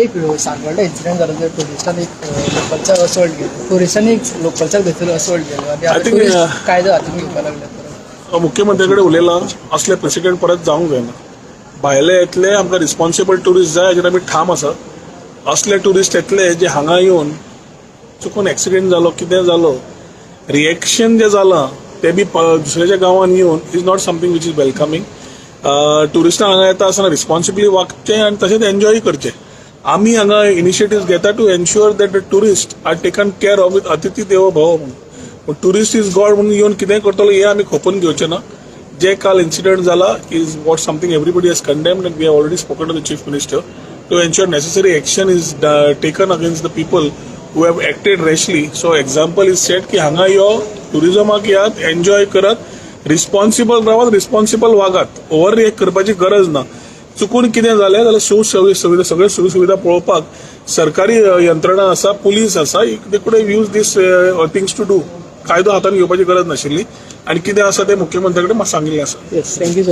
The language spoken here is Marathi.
एक सांगवडा इन्सिडेंट जालो जर टुरिस्टान एक लोकलच्याक असोल्ट केलो टुरिस्टांनी लोकलच्याक भितर असोल्ट केलो आनी आतां टुरिस्ट कायदो हातीन घेवपाक लागले. मुख्यमंत्री कडेन उलयलां असले प्रेसिडेंट परत जावंक जायना. भायले येतले आमकां रिस्पॉन्सिबल टुरिस्ट जाय हाजेर आमी ठाम आसा. असले टुरिस्ट येतले जे हांगा येवन चुकून एक्सिडेंट जालो कितें जालो रिएक्शन जे जालां ते बी दुसऱ्याच्या गांवांन येवन is not something which is welcoming. टुरिस्टांक हांगा येता आसतना रिस्पॉन्सिबली वागचें आनी तशेंच एन्जॉय करचें. आमी हांगा इनिशिएटिव्ह घेता to ensure that the tourist are taken care of with अतिथी देवो भव म्हणून. पूण टुरिस्ट इज गॉड म्हणून येवन कितें करतलो हें आमी खोपून घेवचें ना. जे काल इन्सिडेंट जाला is what something everybody has condemned and we have already spoken to the chief minister to ensure necessary action is taken against the people who have acted rashly. So example is set की हांगा यो टुरिजमाक यात एन्जॉय करात रिस्पॉन्सिबल रावात रिस्पॉन्सिबल वागात. ओव्हर रिएक्ट करपाची गरज ना. चुकून कितें जालें जाल्यार सुविधा सगळ्यो सुविधा पळोवपाक सरकारी यंत्रणा आसा पुलीस आसा they could have use these things to do. कायदो हातान घेवपाची गरज नाशिल्ली आनी कितें आसा तें मुख्यमंत्री कडेन सांगिल्लें आसा. Yes thank you sir.